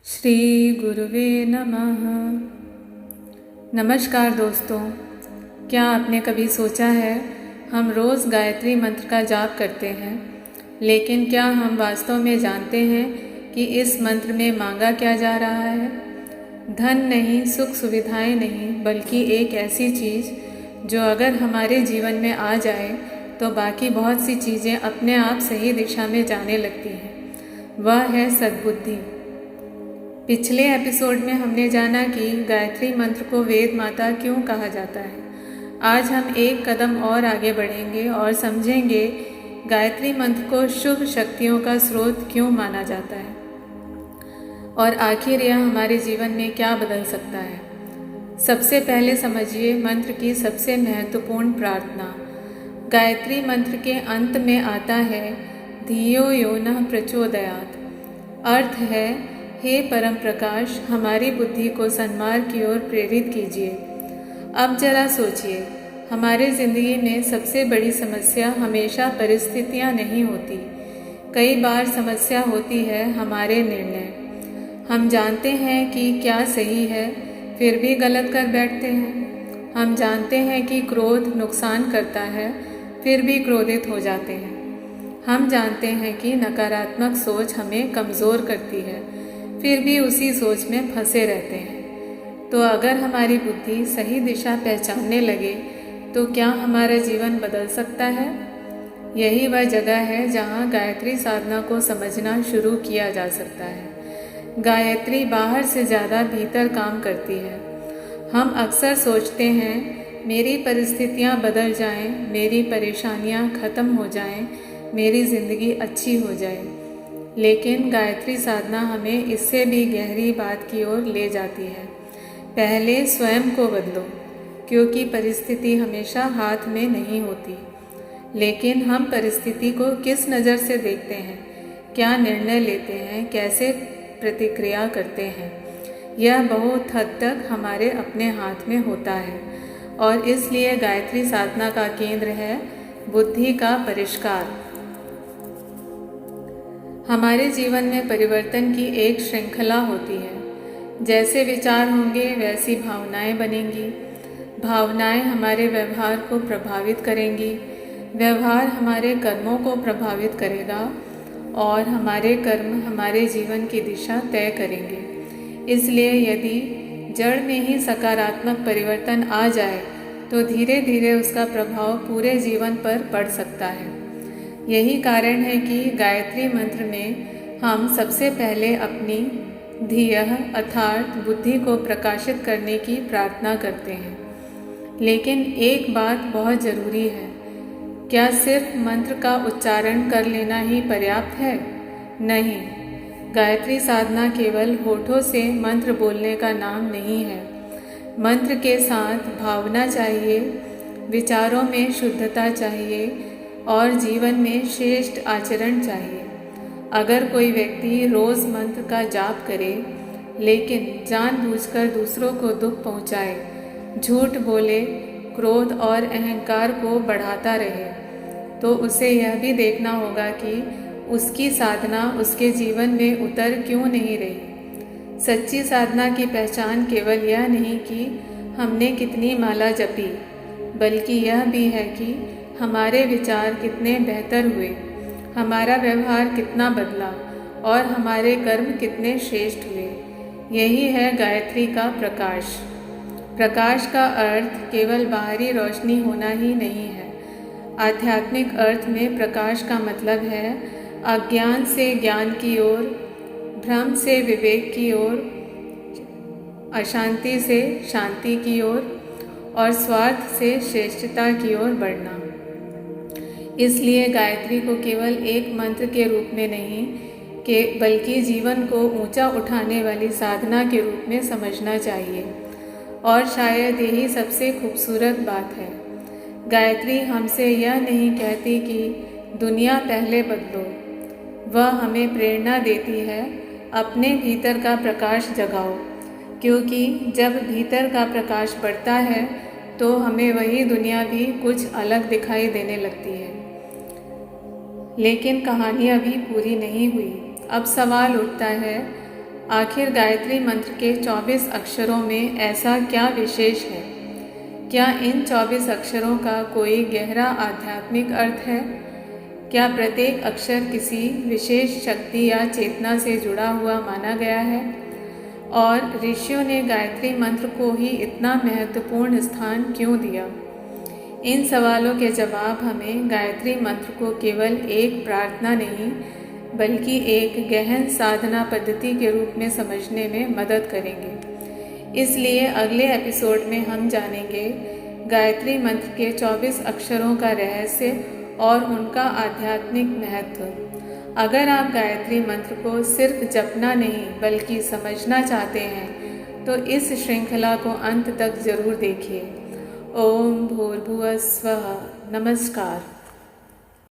श्री गुरुवे नमः। नमस्कार दोस्तों, क्या आपने कभी सोचा है हम रोज़ गायत्री मंत्र का जाप करते हैं, लेकिन क्या हम वास्तव में जानते हैं कि इस मंत्र में मांगा क्या जा रहा है? धन नहीं, सुख सुविधाएं नहीं, बल्कि एक ऐसी चीज़ जो अगर हमारे जीवन में आ जाए तो बाकी बहुत सी चीज़ें अपने आप सही दिशा में जाने लगती हैं। वह है सद्बुद्धि। पिछले एपिसोड में हमने जाना कि गायत्री मंत्र को वेद माता क्यों कहा जाता है। आज हम एक कदम और आगे बढ़ेंगे और समझेंगे गायत्री मंत्र को शुभ शक्तियों का स्रोत क्यों माना जाता है और आखिर यह हमारे जीवन में क्या बदल सकता है। सबसे पहले समझिए मंत्र की सबसे महत्वपूर्ण प्रार्थना। गायत्री मंत्र के अंत में आता है धियो यो नः प्रचोदयात्। अर्थ है, हे परम प्रकाश, हमारी बुद्धि को सन्मार्ग की ओर प्रेरित कीजिए। अब जरा सोचिए, हमारे ज़िंदगी में सबसे बड़ी समस्या हमेशा परिस्थितियाँ नहीं होती। कई बार समस्या होती है हमारे निर्णय। हम जानते हैं कि क्या सही है, फिर भी गलत कर बैठते हैं। हम जानते हैं कि क्रोध नुकसान करता है, फिर भी क्रोधित हो जाते हैं। हम जानते हैं कि नकारात्मक सोच हमें कमज़ोर करती है, फिर भी उसी सोच में फंसे रहते हैं। तो अगर हमारी बुद्धि सही दिशा पहचानने लगे तो क्या हमारा जीवन बदल सकता है? यही वह जगह है जहाँ गायत्री साधना को समझना शुरू किया जा सकता है। गायत्री बाहर से ज़्यादा भीतर काम करती है। हम अक्सर सोचते हैं मेरी परिस्थितियाँ बदल जाएं, मेरी परेशानियाँ ख़त्म हो जाएं, मेरी ज़िंदगी अच्छी हो जाए। लेकिन गायत्री साधना हमें इससे भी गहरी बात की ओर ले जाती है। पहले स्वयं को बदलो, क्योंकि परिस्थिति हमेशा हाथ में नहीं होती। लेकिन हम परिस्थिति को किस नज़र से देखते हैं, क्या निर्णय लेते हैं, कैसे प्रतिक्रिया करते हैं, यह बहुत हद तक हमारे अपने हाथ में होता है। और इसलिए गायत्री साधना का केंद्र है बुद्धि का परिष्कार। हमारे जीवन में परिवर्तन की एक श्रृंखला होती है। जैसे विचार होंगे वैसी भावनाएं बनेंगी। भावनाएं हमारे व्यवहार को प्रभावित करेंगी, व्यवहार हमारे कर्मों को प्रभावित करेगा और हमारे कर्म हमारे जीवन की दिशा तय करेंगे। इसलिए यदि जड़ में ही सकारात्मक परिवर्तन आ जाए तो धीरे धीरे उसका प्रभाव पूरे जीवन पर पड़ सकता है। यही कारण है कि गायत्री मंत्र में हम सबसे पहले अपनी धियः अर्थात बुद्धि को प्रकाशित करने की प्रार्थना करते हैं। लेकिन एक बात बहुत ज़रूरी है, क्या सिर्फ मंत्र का उच्चारण कर लेना ही पर्याप्त है? नहीं, गायत्री साधना केवल होठों से मंत्र बोलने का नाम नहीं है। मंत्र के साथ भावना चाहिए, विचारों में शुद्धता चाहिए और जीवन में श्रेष्ठ आचरण चाहिए। अगर कोई व्यक्ति रोज़ मंत्र का जाप करे लेकिन जानबूझकर दूसरों को दुख पहुंचाए, झूठ बोले, क्रोध और अहंकार को बढ़ाता रहे, तो उसे यह भी देखना होगा कि उसकी साधना उसके जीवन में उतर क्यों नहीं रही। सच्ची साधना की पहचान केवल यह नहीं कि हमने कितनी माला जपी, बल्कि यह भी है कि हमारे विचार कितने बेहतर हुए, हमारा व्यवहार कितना बदला और हमारे कर्म कितने श्रेष्ठ हुए। यही है गायत्री का प्रकाश। प्रकाश का अर्थ केवल बाहरी रोशनी होना ही नहीं है। आध्यात्मिक अर्थ में प्रकाश का मतलब है अज्ञान से ज्ञान की ओर, भ्रम से विवेक की ओर, अशांति से शांति की ओर और स्वार्थ से श्रेष्ठता की ओर बढ़ना। इसलिए गायत्री को केवल एक मंत्र के रूप में नहीं बल्कि जीवन को ऊंचा उठाने वाली साधना के रूप में समझना चाहिए। और शायद यही सबसे खूबसूरत बात है। गायत्री हमसे यह नहीं कहती कि दुनिया पहले बदलो, वह हमें प्रेरणा देती है अपने भीतर का प्रकाश जगाओ, क्योंकि जब भीतर का प्रकाश बढ़ता है तो हमें वही दुनिया भी कुछ अलग दिखाई देने लगती है। लेकिन कहानी अभी पूरी नहीं हुई। अब सवाल उठता है, आखिर गायत्री मंत्र के 24 अक्षरों में ऐसा क्या विशेष है? क्या इन 24 अक्षरों का कोई गहरा आध्यात्मिक अर्थ है? क्या प्रत्येक अक्षर किसी विशेष शक्ति या चेतना से जुड़ा हुआ माना गया है? और ऋषियों ने गायत्री मंत्र को ही इतना महत्वपूर्ण स्थान क्यों दिया? इन सवालों के जवाब हमें गायत्री मंत्र को केवल एक प्रार्थना नहीं बल्कि एक गहन साधना पद्धति के रूप में समझने में मदद करेंगे। इसलिए अगले एपिसोड में हम जानेंगे गायत्री मंत्र के 24 अक्षरों का रहस्य और उनका आध्यात्मिक महत्व। अगर आप गायत्री मंत्र को सिर्फ जपना नहीं बल्कि समझना चाहते हैं तो इस श्रृंखला को अंत तक जरूर देखिए। ओम भूर्भुवः स्वः। नमस्कार।